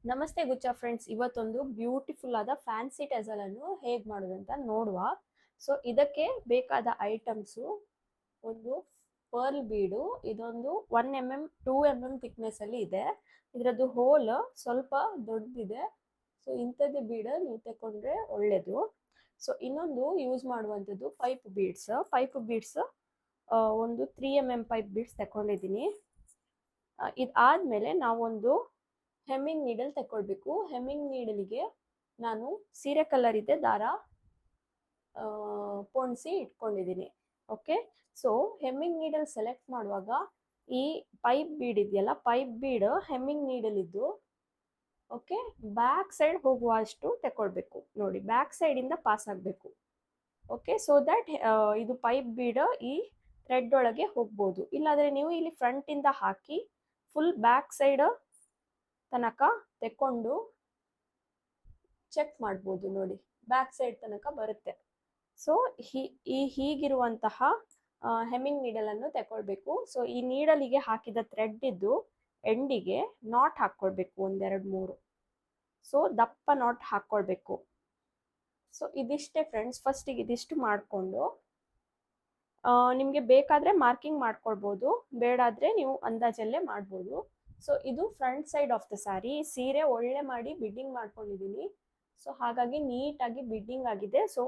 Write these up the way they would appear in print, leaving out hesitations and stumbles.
ನಮಸ್ತೆ ಗುಚ್ಚ ಫ್ರೆಂಡ್ಸ್, ಇವತ್ತೊಂದು ಬ್ಯೂಟಿಫುಲ್ ಆದ ಫ್ಯಾನ್ಸಿ ಟೆಸಲ್ ಅನ್ನು ಹೇಗೆ ಮಾಡೋದಂತ ನೋಡುವ. ಸೊ ಇದಕ್ಕೆ ಬೇಕಾದ ಐಟಮ್ಸು ಒಂದು ಪರ್ಲ್ ಬೀಡು. ಇದೊಂದು 1 mm 2 mm ಥಿಕ್ನೆಸ್ ಅಲ್ಲಿ ಇದೆ. ಇದರದ್ದು ಹೋಲ್ ಸ್ವಲ್ಪ ದೊಡ್ಡದಿದೆ. ಸೊ ಇಂಥದ್ದು ಬೀಡ್ ನೀವು ತಗೊಂಡ್ರೆ ಒಳ್ಳೇದು. ಸೊ ಇನ್ನೊಂದು ಯೂಸ್ ಮಾಡುವಂಥದ್ದು ಪೈಪ್ ಬೀಡ್ಸ್ ಒಂದು 3 mm ಪೈಪ್ ಬೀಡ್ಸ್ ತಗೊಂಡಿದ್ದೀನಿ. ಇದಾದ್ಮೇಲೆ ನಾವೊಂದು ಹೆಮ್ಮಿಂಗ್ ನೀಡಲ್ ತಗೊಳ್ಬೇಕು. ಹೆಮ್ಮಿಂಗ್ ನೀಡಲಿಗೆ ನಾನು ಸೀರೆ ಕಲರ್ ಇದೆ ದಾರ ಪೊಣಿಸಿ ಇಟ್ಕೊಂಡಿದ್ದೀನಿ. Okay, so hemming needle select ಮಾಡುವಾಗ ಈ ಪೈಪ್ ಬೀಡ್ ಇದೆಯಲ್ಲ, ಪೈಪ್ ಬೀಡ್ ಹೆಮ್ಮಿಂಗ್ ನೀಡಲ್ ಇದ್ದು ಓಕೆ ಬ್ಯಾಕ್ ಸೈಡ್ ಹೋಗುವಷ್ಟು ತಗೊಳ್ಬೇಕು. ನೋಡಿ, ಬ್ಯಾಕ್ ಸೈಡ್ ಇಂದ ಪಾಸ್ ಆಗಬೇಕು. ಓಕೆ, ಸೊ ದಟ್ ಇದು ಪೈಪ್ ಬೀಡ್ ಈ ಥ್ರೆಡ್ ಒಳಗೆ ಹೋಗ್ಬೋದು. ಇಲ್ಲಾಂದ್ರೆ ನೀವು ಇಲ್ಲಿ ಫ್ರಂಟ್ ಇಂದ ಹಾಕಿ ಫುಲ್ ಬ್ಯಾಕ್ ಸೈಡ್ ತನಕ ತೆಕ್ಕೊಂಡು ಚೆಕ್ ಮಾಡ್ಬೋದು. ನೋಡಿ, ಬ್ಯಾಕ್ ಸೈಡ್ ತನಕ ಬರುತ್ತೆ. ಸೊ ಹೀಗಿರುವಂತಹ ಹೆಮ್ಮಿಂಗ್ ನೀಡಲ್ ಅನ್ನು ತಗೊಳ್ಬೇಕು. ಸೊ ಈ ನೀಡಲಿಗೆ ಹಾಕಿದ ಥ್ರೆಡ್ ಇದ್ದು ಎಂಡಿಗೆ ನಾಟ್ ಹಾಕೊಳ್ಬೇಕು, 1-2-3. ಸೊ ದಪ್ಪ ನಾಟ್ ಹಾಕೊಳ್ಬೇಕು. ಸೊ ಇದಿಷ್ಟೇ ಫ್ರೆಂಡ್ಸ್. ಫಸ್ಟಿಗೆ ಇದಿಷ್ಟು ಮಾಡಿಕೊಂಡು ನಿಮಗೆ ಬೇಕಾದರೆ ಮಾರ್ಕಿಂಗ್ ಮಾಡ್ಕೊಳ್ಬೋದು, ಬೇಡಾದರೆ ನೀವು ಅಂದಾಜಲ್ಲೇ ಮಾಡ್ಬೋದು. ಸೊ ಇದು front side of the sari. ಸೀರೆ ಒಳ್ಳೆ ಮಾಡಿ ಬಿಡ್ಡಿಂಗ್ ಮಾಡ್ಕೊಂಡಿದ್ದೀನಿ. ಸೊ ಹಾಗಾಗಿ ನೀಟಾಗಿ ಬಿಡ್ಡಿಂಗ್ ಆಗಿದೆ. ಸೊ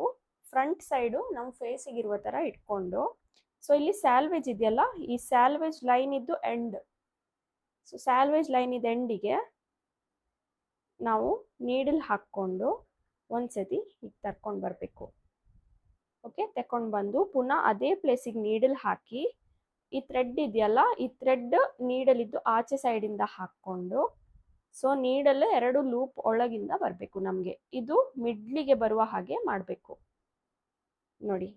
ಫ್ರಂಟ್ ಸೈಡು ನಮ್ಮ ಫೇಸಿಗೆ ಇರುವ ಥರ ಇಟ್ಕೊಂಡು, ಸೊ ಇಲ್ಲಿ ಸ್ಯಾಲ್ವೇಜ್ ಇದೆಯಲ್ಲ, ಈ ಸ್ಯಾಲ್ವೇಜ್ ಲೈನ್ ಇದ್ದು ಎಂಡ್. ಸೊ ಸ್ಯಾಲ್ವೇಜ್ ಲೈನ್ ಇದ್ದು ಎಂಡಿಗೆ ನಾವು ನೀಡಲ್ ಹಾಕ್ಕೊಂಡು ಒಂದ್ಸತಿ ಹೀಗೆ ತರ್ಕೊಂಡು ಬರಬೇಕು. ಓಕೆ, ತಕೊಂಡು ಬಂದು ಪುನಃ ಅದೇ ಪ್ಲೇಸಿಗೆ ನೀಡಲ್ ಹಾಕಿ ಈ ಥ್ರೆಡ್ ಇದೆಯಲ್ಲ, ಈ ಥ್ರೆಡ್ ನೀಡಲ್ ಇದ್ದು ಆಚೆ ಸೈಡಿಂದ ಹಾಕ್ಕೊಂಡು, ಸೊ ನೀಡಲ್ 2 ಲೂಪ್ ಒಳಗಿಂದ ಬರಬೇಕು. ನಮಗೆ ಇದು ಮಿಡ್ಲಿಗೆ ಬರುವ ಹಾಗೆ ಮಾಡಬೇಕು. ನೋಡಿ,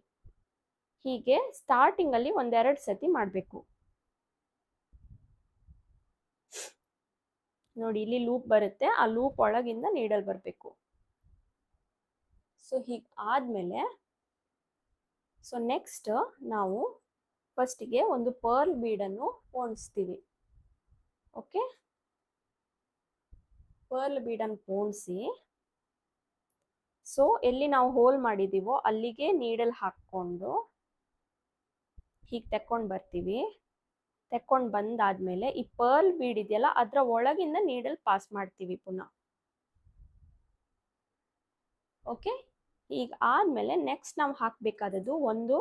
ಹೀಗೆ ಸ್ಟಾರ್ಟಿಂಗ್ ಅಲ್ಲಿ 1-2 ಸತಿ ಮಾಡಬೇಕು. ನೋಡಿ, ಇಲ್ಲಿ ಲೂಪ್ ಬರುತ್ತೆ, ಆ ಲೂಪ್ ಒಳಗಿಂದ ನೀಡಲ್ ಬರಬೇಕು. ಸೊ ಹೀಗೆ ಆದ್ಮೇಲೆ ಸೊ ನೆಕ್ಸ್ಟ್ ನಾವು ಫಸ್ಟಿಗೆ ಒಂದು ಪರ್ಲ್ ಬೀಡನ್ನು ಪೋಣಿಸ್ತೀವಿ. ಓಕೆ, ಪರ್ಲ್ ಬೀಡನ್ನು ಪೋಣಿಸಿ, ಸೊ ಎಲ್ಲಿ ನಾವು ಹೋಲ್ ಮಾಡಿದೀವೋ ಅಲ್ಲಿಗೆ ನೀಡಲ್ ಹಾಕ್ಕೊಂಡು ಹೀಗೆ ತಕೊಂಡು ಬರ್ತೀವಿ. ತಕೊಂಡು ಬಂದಾದ್ಮೇಲೆ ಈ ಪರ್ಲ್ ಬೀಡ್ ಇದೆಯಲ್ಲ, ಅದರ ಒಳಗಿಂದ ನೀಡಲ್ ಪಾಸ್ ಮಾಡ್ತೀವಿ ಪುನಃ. ಓಕೆ, ಈಗ ಆದ್ಮೇಲೆ ನೆಕ್ಸ್ಟ್ ನಾವು ಹಾಕಬೇಕಾದದ್ದು ಒಂದು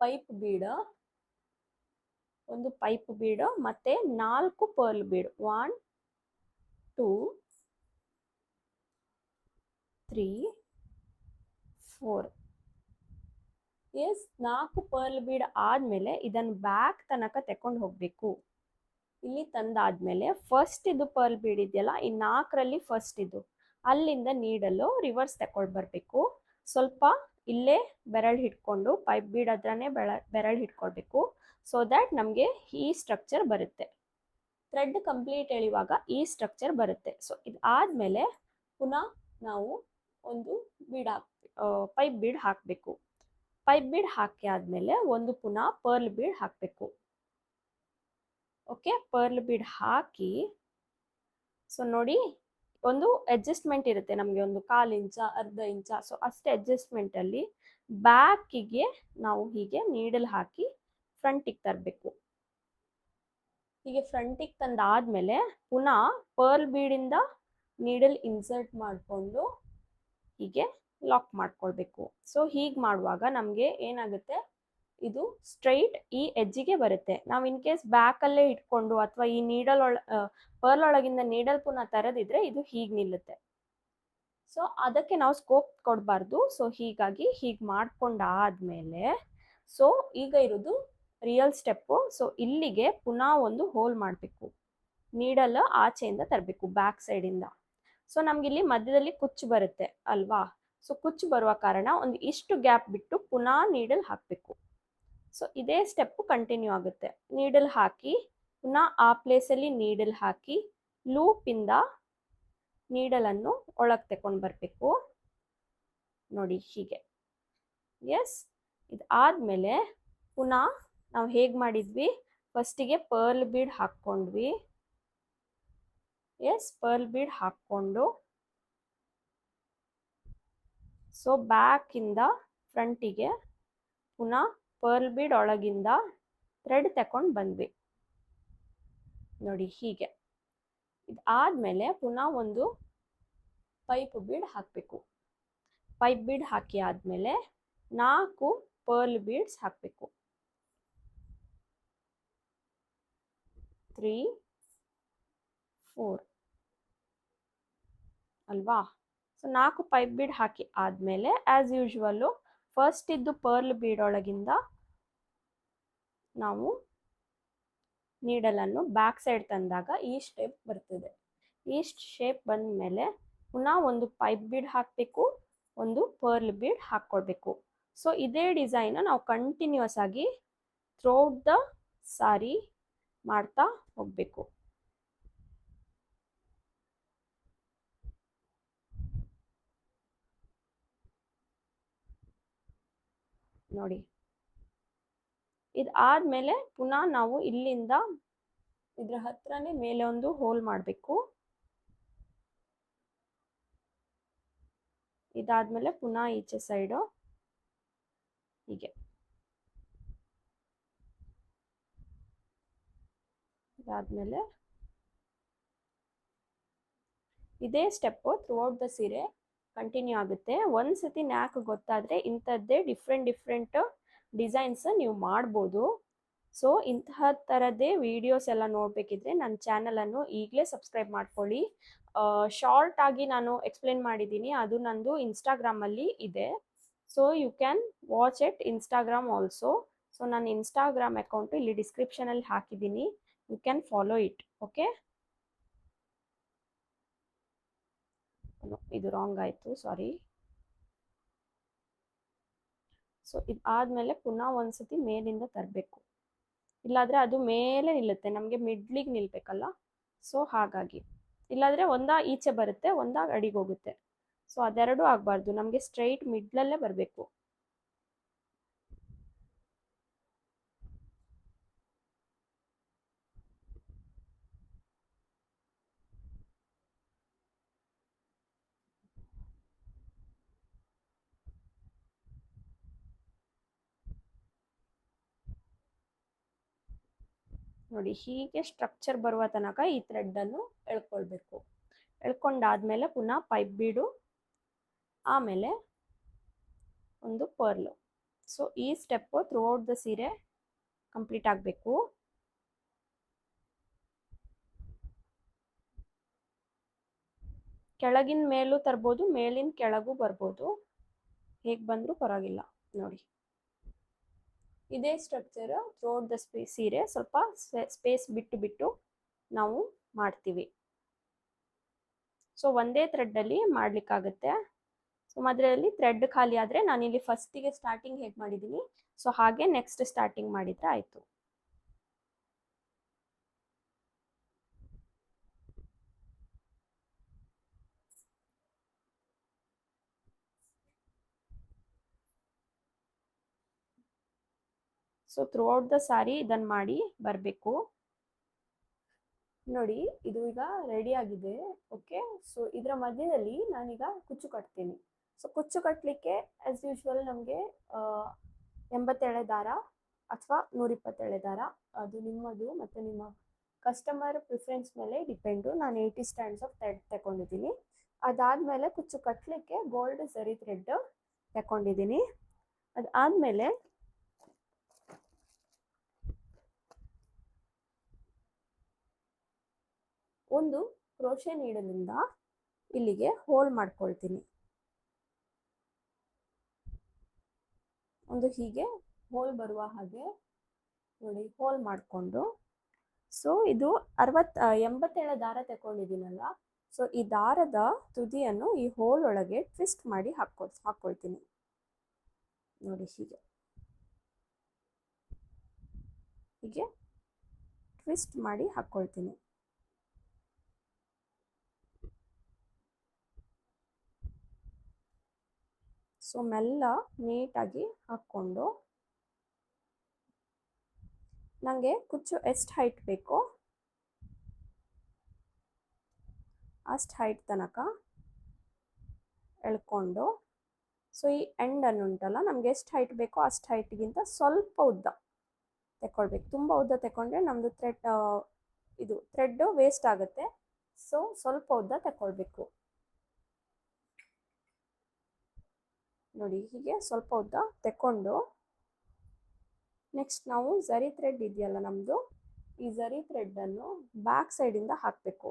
ಪೈಪ್ ಬೀಡ್ ಮತ್ತೆ 4 purl bead. 1 2 3 4. Yes, 4 purl bead ಆದ್ಮೇಲೆ ಇದನ್ನು ಬ್ಯಾಕ್ ತನಕ ತಕೊಂಡು ಹೋಗ್ಬೇಕು. ಇಲ್ಲಿ ತಂದಾದ್ಮೇಲೆ ಫಸ್ಟ್ ಇದು ಪರ್ಲ್ ಬೀಡ್ ಇದೆಯಲ್ಲ, ಈ 4ರಲ್ಲಿ ಫಸ್ಟ್ ಇದು, ಅಲ್ಲಿಂದ ನೀಡಲು ರಿವರ್ಸ್ ತಕೊಂಡು ಬರಬೇಕು. ಸ್ವಲ್ಪ ಇಲ್ಲೇ ಬೆರಳು ಹಿಡ್ಕೊಂಡು ಪೈಪ್ ಬೀಡ್ ಹತ್ರನೇ ಬೆರಳು ಹಿಡ್ಕೊಳ್ಬೇಕು. ಸೊ ದ್ಯಾಟ್ ನಮಗೆ ಈ ಸ್ಟ್ರಕ್ಚರ್ ಬರುತ್ತೆ. ಥ್ರೆಡ್ ಕಂಪ್ಲೀಟ್ ಎಳೆಯುವಾಗ ಈ ಸ್ಟ್ರಕ್ಚರ್ ಬರುತ್ತೆ. ಸೊ ಇದಾದ್ಮೇಲೆ ಪುನಃ ನಾವು ಒಂದು ಪೈಪ್ ಬೀಡ್ ಹಾಕಬೇಕು. ಪೈಪ್ ಬೀಡ್ ಹಾಕಿ ಆದ್ಮೇಲೆ ಒಂದು ಪುನಃ ಪರ್ಲ್ ಬೀಡ್ ಹಾಕಬೇಕು. ಓಕೆ, ಪರ್ಲ್ ಬೀಡ್ ಹಾಕಿ, ಸೊ ನೋಡಿ, ಒಂದು ಅಡ್ಜಸ್ಟ್ಮೆಂಟ್ ಇರುತ್ತೆ ನಮಗೆ, ಒಂದು 1/4 ಇಂಚ 1/2 ಇಂಚ. ಸೊ ಅಷ್ಟೇ ಅಡ್ಜಸ್ಟ್ಮೆಂಟ್ ಅಲ್ಲಿ ಬ್ಯಾಕಿಗೆ ನಾವು ಹೀಗೆ ನೀಡಲ್ ಹಾಕಿ ಫ್ರಂಟಿಗೆ ತರಬೇಕು. ಹೀಗೆ ಫ್ರಂಟಿಗೆ ತಂದಾದ್ಮೇಲೆ ಪುನಃ ಪರ್ಲ್ ಬೀಡಿಂದ ನೀಡಲ್ ಇನ್ಸರ್ಟ್ ಮಾಡಿಕೊಂಡು ಹೀಗೆ ಲಾಕ್ ಮಾಡ್ಕೊಳ್ಬೇಕು. ಸೊ ಹೀಗೆ ಮಾಡುವಾಗ ನಮಗೆ ಏನಾಗುತ್ತೆ, ಇದು ಸ್ಟ್ರೈಟ್ ಈ ಎಜ್ಜಿಗೆ ಬರುತ್ತೆ. ನಾವು ಇನ್ ಕೇಸ್ ಬ್ಯಾಕಲ್ಲೇ ಇಟ್ಕೊಂಡು ಅಥವಾ ಈ ನೀಡಲ್ ಪರ್ಲ್ ಒಳಗಿಂದ ನೀಡಲ್ ಪುನಃ ತರದಿದ್ರೆ ಇದು ಹೀಗೆ ನಿಲ್ಲುತ್ತೆ. ಸೊ ಅದಕ್ಕೆ ನಾವು ಸ್ಕೋಪ್ ಕೊಡಬಾರ್ದು. ಸೊ ಹೀಗಾಗಿ ಹೀಗೆ ಮಾಡ್ಕೊಂಡಾದ್ಮೇಲೆ ಸೊ ಈಗ ಇರೋದು ರಿಯಲ್ ಸ್ಟೆಪ್ಪು. ಸೊ ಇಲ್ಲಿಗೆ ಪುನಃ ಒಂದು ಹೋಲ್ ಮಾಡಬೇಕು. ನೀಡಲ್ ಆಚೆಯಿಂದ ತರಬೇಕು ಬ್ಯಾಕ್ ಸೈಡಿಂದ. ಸೊ ನಮ್ಗಿಲ್ಲಿ ಮಧ್ಯದಲ್ಲಿ ಕುಚ್ಚು ಬರುತ್ತೆ ಅಲ್ವಾ. ಸೊ ಕುಚ್ಚು ಬರುವ ಕಾರಣ ಒಂದು ಇಷ್ಟು ಗ್ಯಾಪ್ ಬಿಟ್ಟು ಪುನಃ ನೀಡಲ್ ಹಾಕಬೇಕು. ಸೊ ಇದೇ ಸ್ಟೆಪ್ಪು ಕಂಟಿನ್ಯೂ ಆಗುತ್ತೆ. ನೀಡಲ್ ಹಾಕಿ ಪುನಃ ಆ ಪ್ಲೇಸಲ್ಲಿ ನೀಡಲ್ ಹಾಕಿ ಲೂಪಿಂದ ನೀಡಲನ್ನು ಒಳಗೆ ತಕೊಂಡು ಬರಬೇಕು. ನೋಡಿ ಹೀಗೆ. ಎಸ್, ಇದಾದ್ಮೇಲೆ ಪುನಃ ನಾವು ಹೇಗೆ ಮಾಡಿದ್ವಿ, ಫಸ್ಟಿಗೆ ಪರ್ಲ್ ಬೀಡ್ ಹಾಕ್ಕೊಂಡ್ವಿ, ಎಸ್ ಪರ್ಲ್ ಬೀಡ್ ಹಾಕ್ಕೊಂಡು, ಸೊ ಬ್ಯಾಕಿಂದ ಫ್ರಂಟಿಗೆ ಪುನಃ ಪರ್ಲ್ ಬೀಡ್ ಒಳಗಿಂದ ಥ್ರೆಡ್ ತಕೊಂಡು ಬಂದ್ವಿ ನೋಡಿ ಹೀಗೆ. ಇದಾದ್ಮೇಲೆ ಪುನಃ ಒಂದು ಪೈಪ್ ಬೀಡ್ ಹಾಕಬೇಕು. ಪೈಪ್ ಬೀಡ್ ಹಾಕಿ ಆದ್ಮೇಲೆ 4 ಪರ್ಲ್ ಬೀಡ್ಸ್ ಹಾಕಬೇಕು. 3 4 ಅಲ್ವಾ? ಸೊ 4 ಪೈಪ್ ಬೀಡ್ ಹಾಕಿ ಆದ್ಮೇಲೆ ಆಸ್ ಯೂಶುವಲ್ಲು ಫಸ್ಟ್ ಇದ್ದು ಪರ್ಲ್ ಬೀಡ್ ಒಳಗಿಂದ ನಾವು ನೀಡಲನ್ನು ಬ್ಯಾಕ್ ಸೈಡ್ ತಂದಾಗ ಈ ಶೇಪ್ ಬರ್ತದೆ. ಈ ಶೇಪ್ ಬಂದ ಮೇಲೆ ಪುನಃ ಒಂದು ಪೈಪ್ ಬೀಡ್ ಹಾಕಬೇಕು, ಒಂದು ಪರ್ಲ್ ಬೀಡ್ ಹಾಕ್ಕೊಳ್ಬೇಕು. ಸೊ ಇದೇ ಡಿಸೈನ್ ನಾವು ಕಂಟಿನ್ಯೂಸ್ ಆಗಿ ಥ್ರೂಔಟ್ ದ ಸಾರಿ ಮಾಡ್ತಾ ಹೋಗಬೇಕು. ನೋಡಿ, ಇದಾದ್ಮೇಲೆ ಪುನಃ ನಾವು ಇಲ್ಲಿಂದ ಇದ್ರ ಹತ್ರನೇ ಮೇಲೆ ಒಂದು ಹೋಲ್ ಮಾಡಬೇಕು. ಇದಾದ್ಮೇಲೆ ಪುನಃ ಈಚೆ ಸೈಡು ಹೀಗೆ. ಇದಾದ್ಮೇಲೆ ಇದೇ ಸ್ಟೆಪ್ಪು ಥ್ರೂಔಟ್ ದ ಸೀರೆ ಕಂಟಿನ್ಯೂ ಆಗುತ್ತೆ. ಒಂದ್ಸತಿ ನ್ಯಾಕ್ ಗೊತ್ತಾದರೆ ಇಂಥದ್ದೇ ಡಿಫ್ರೆಂಟ್ ಡಿಸೈನ್ಸ್ ನೀವು ಮಾಡ್ಬೋದು. ಸೊ ಇಂತಹ ಥರದ್ದೇ ವಿಡಿಯೋಸ್ ಎಲ್ಲ ನೋಡಬೇಕಿದ್ರೆ ನನ್ನ ಚಾನಲನ್ನು ಈಗಲೇ ಸಬ್ಸ್ಕ್ರೈಬ್ ಮಾಡ್ಕೊಳ್ಳಿ. ಶಾರ್ಟ್ ಆಗಿ ನಾನು ಎಕ್ಸ್ಪ್ಲೇನ್ ಮಾಡಿದ್ದೀನಿ, ಅದು ನಂದು ಇನ್ಸ್ಟಾಗ್ರಾಮಲ್ಲಿ ಇದೆ. So you can watch it Instagram also. So ನನ್ನ ಇನ್ಸ್ಟಾಗ್ರಾಮ್ ಅಕೌಂಟು ಇಲ್ಲಿ ಡಿಸ್ಕ್ರಿಪ್ಷನಲ್ಲಿ ಹಾಕಿದ್ದೀನಿ, you can follow it. Okay, ಇದು ರಾಂಗ್ ಆಯಿತು, ಸಾರಿ. ಸೊ ಇದಾದಮೇಲೆ ಪುನಃ ಒಂದ್ಸತಿ ಮೇಲಿಂದ ತರಬೇಕು, ಇಲ್ಲಾಂದರೆ ಅದು ಮೇಲೆ ನಿಲ್ಲುತ್ತೆ, ನಮಗೆ ಮಿಡ್ಲಿಗೆ ನಿಲ್ಬೇಕಲ್ಲ. ಸೊ ಹಾಗಾಗಿ ಇಲ್ಲಾಂದರೆ ಒಂದಾ ಈಚೆ ಬರುತ್ತೆ, ಒಂದಾ ಅಡಿಗೆ ಹೋಗುತ್ತೆ. ಸೊ ಅದೆರಡೂ ಆಗಬಾರ್ದು, ನಮಗೆ ಸ್ಟ್ರೈಟ್ ಮಿಡ್ಲಲ್ಲೇ ಬರಬೇಕು. ನೋಡಿ, ಹೀಗೆ ಸ್ಟ್ರಕ್ಚರ್ ಬರುವ ತನಕ ಈ ಥ್ರೆಡ್ಡನ್ನು ಎಳ್ಕೊಳ್ಬೇಕು. ಎಳ್ಕೊಂಡಾದ್ಮೇಲೆ ಪುನಃ ಪೈಪ್ ಬೀಡು, ಆಮೇಲೆ ಒಂದು ಪರ್ಲು. ಸೊ ಈ ಸ್ಟೆಪ್ಪು ಥ್ರೂಔಟ್ ದ ಸೀರೆ ಕಂಪ್ಲೀಟ್ ಆಗಬೇಕು. ಕೆಳಗಿನ ಮೇಲೂ ತರ್ಬೋದು, ಮೇಲಿನ ಕೆಳಗೂ ಬರ್ಬೋದು, ಹೇಗೆ ಬಂದರೂ ಪರವಾಗಿಲ್ಲ. ನೋಡಿ, ಇದೇ ಸ್ಟ್ರಕ್ಚರ್ ಥ್ರೂಔಟ್ ದ ಸೀರೆ ಸ್ವಲ್ಪ ಸ್ಪೇಸ್ ಬಿಟ್ಟು ನಾವು ಮಾಡ್ತೀವಿ. ಸೊ ಒಂದೇ ಥ್ರೆಡ್ಡಲ್ಲಿ ಮಾಡಲಿಕ್ಕಾಗುತ್ತೆ. ಸೊ ಮಧ್ಯದಲ್ಲಿ ಥ್ರೆಡ್ ಖಾಲಿ ಆದರೆ ನಾನಿಲ್ಲಿ ಫಸ್ಟಿಗೆ ಸ್ಟಾರ್ಟಿಂಗ್ ಹೇಗೆ ಮಾಡಿದ್ದೀನಿ, ಸೊ ಹಾಗೆ ನೆಕ್ಸ್ಟ್ ಸ್ಟಾರ್ಟಿಂಗ್ ಮಾಡಿದರೆ ಆಯಿತು. ಸೊ ಥ್ರೂಔಟ್ ದ ಸಾರಿ ಇದನ್ನು ಮಾಡಿ ಬರಬೇಕು. ನೋಡಿ, ಇದು ಈಗ ರೆಡಿ ಆಗಿದೆ. ಓಕೆ, ಸೊ ಇದರ ಮಧ್ಯದಲ್ಲಿ ನಾನೀಗ ಕುಚ್ಚು ಕಟ್ತೀನಿ. ಸೊ ಕುಚ್ಚು ಕಟ್ಟಲಿಕ್ಕೆ ಆಸ್ ಯೂಶುವಲ್ ನಮಗೆ 87 ಎಳೆ ದಾರ ಅಥವಾ 120 ಎಳೆ ದಾರ, ಅದು ನಿಮ್ಮದು ಮತ್ತು ನಿಮ್ಮ ಕಸ್ಟಮರ್ ಪ್ರಿಫರೆನ್ಸ್ ಮೇಲೆ ಡಿಪೆಂಡು. ನಾನು 80 ಸ್ಟ್ಯಾಂಡ್ಸ್ ಆಫ್ ಥ್ರೆಡ್ ತಗೊಂಡಿದ್ದೀನಿ. ಅದಾದಮೇಲೆ ಕುಚ್ಚು ಕಟ್ಟಲಿಕ್ಕೆ ಗೋಲ್ಡ್ ಝರಿ ಥ್ರೆಡ್ ತಗೊಂಡಿದ್ದೀನಿ. ಅದಾದಮೇಲೆ ಒಂದು ಕ್ರೋಶೆ ನೀಡಲಿಂದ ಇಲ್ಲಿಗೆ ಹೋಲ್ ಮಾಡ್ಕೊಳ್ತೀನಿ. ಒಂದು ಹೀಗೆ ಹೋಲ್ ಬರುವ ಹಾಗೆ ನೋಡಿ, ಹೋಲ್ ಮಾಡಿಕೊಂಡು, ಸೊ ಇದು 87 ದಾರ ತಗೊಂಡಿದ್ದೀನಲ್ಲ, ಸೊ ಈ ದಾರದ ತುದಿಯನ್ನು ಈ ಹೋಲ್ ಒಳಗೆ ಟ್ವಿಸ್ಟ್ ಮಾಡಿ ಹಾಕ್ಕೊಳ್ತೀನಿ. ನೋಡಿ, ಹೀಗೆ ಟ್ವಿಸ್ಟ್ ಮಾಡಿ ಹಾಕ್ಕೊಳ್ತೀನಿ. ಸೊ ಮೆಲ್ಲ ನೀಟಾಗಿ ಹಾಕ್ಕೊಂಡು, ನನಗೆ ಕುಚ್ಚು ಎಷ್ಟು ಹೈಟ್ ಬೇಕೋ ಅಷ್ಟು ಹೈಟ್ ತನಕ ಎಳ್ಕೊಂಡು, ಸೊ ಈ ಎಂಡನ್ನು ಉಂಟಲ್ಲ, ನಮ್ಗೆ ಎಷ್ಟು ಹೈಟ್ ಬೇಕೋ ಅಷ್ಟು ಹೈಟ್ಗಿಂತ ಸ್ವಲ್ಪ ಉದ್ದ ತೆಕ್ಕೊಳ್ಬೇಕು. ತುಂಬ ಉದ್ದ ತೆಕ್ಕೊಂಡ್ರೆ ನಮ್ಮದು ಥ್ರೆಡ್ ವೇಸ್ಟ್ ಆಗುತ್ತೆ. ಸೊ ಸ್ವಲ್ಪ ಉದ್ದ ತೆಕ್ಕೊಳ್ಬೇಕು. ನೋಡಿ, ಹೀಗೆ ಸ್ವಲ್ಪ ಉದ್ದ ತೆಕ್ಕೊಂಡು ನೆಕ್ಸ್ಟ್ ನಾವು ಝರಿ ಥ್ರೆಡ್ ಇದೆಯಲ್ಲ ನಮ್ಮದು, ಈ ಝರಿ ಥ್ರೆಡ್ಡನ್ನು ಬ್ಯಾಕ್ ಸೈಡಿಂದ ಹಾಕಬೇಕು.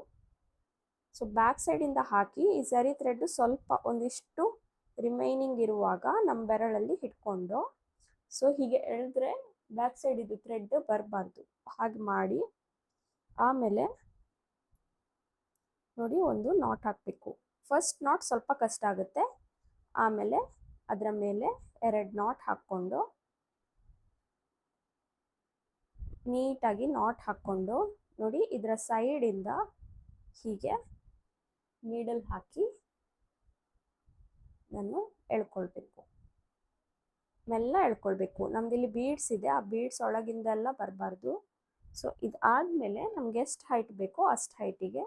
ಸೊ ಬ್ಯಾಕ್ ಸೈಡಿಂದ ಹಾಕಿ ಈ ಝರಿ ಥ್ರೆಡ್ ಸ್ವಲ್ಪ ಒಂದಿಷ್ಟು ರಿಮೈನಿಂಗ್ ಇರುವಾಗ ನಮ್ಮ ಬೆರಳಲ್ಲಿ ಹಿಡ್ಕೊಂಡು, ಸೊ ಹೀಗೆ ಎಳೆದ್ರೆ ಬ್ಯಾಕ್ ಸೈಡ್ ಇದು ಥ್ರೆಡ್ ಬರಬಾರ್ದು. ಹಾಗೆ ಮಾಡಿ ಆಮೇಲೆ ನೋಡಿ ಒಂದು ನಾಟ್ ಹಾಕಬೇಕು. ಫಸ್ಟ್ ನಾಟ್ ಸ್ವಲ್ಪ ಕಷ್ಟ ಆಗುತ್ತೆ, ಆಮೇಲೆ ಅದರ ಮೇಲೆ 2 ನಾಟ್ ಹಾಕ್ಕೊಂಡು ನೀಟಾಗಿ ನಾಟ್ ಹಾಕ್ಕೊಂಡು, ನೋಡಿ ಇದರ ಸೈಡಿಂದ ಹೀಗೆ ನೀಡಲ್ ಹಾಕಿ ನಾನು ಎಳ್ಕೊಳ್ಬೇಕು. ಮೆಲ್ಲ ಎಳ್ಕೊಳ್ಬೇಕು. ನಮ್ದು ಇಲ್ಲಿ ಬೀಡ್ಸ್ ಇದೆ, ಆ ಬೀಡ್ಸ್ ಒಳಗಿಂದೆಲ್ಲ ಬರಬಾರ್ದು. ಸೊ ಇದಾದಮೇಲೆ ನಮ್ಗೆ ಎಷ್ಟು ಹೈಟ್ ಬೇಕೋ ಅಷ್ಟು ಹೈಟಿಗೆ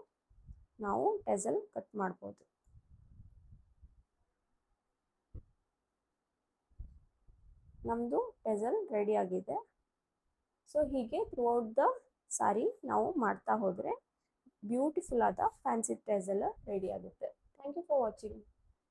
ನಾವು ಟೆಸಲ್ ಕಟ್ ಮಾಡ್ಬೋದು. ನಮ್ಮದು ಟೆಸಲ್ ರೆಡಿ ಆಗಿದೆ. ಸೊ ಹೀಗೆ ಥ್ರೂಔಟ್ ದ ಸಾರಿ ನಾವು ಮಾಡ್ತಾ ಹೋದರೆ ಬ್ಯೂಟಿಫುಲ್ ಆದ ಫ್ಯಾನ್ಸಿ ಟೆಸಲ್ ರೆಡಿ ಆಗುತ್ತೆ. Thank you for watching.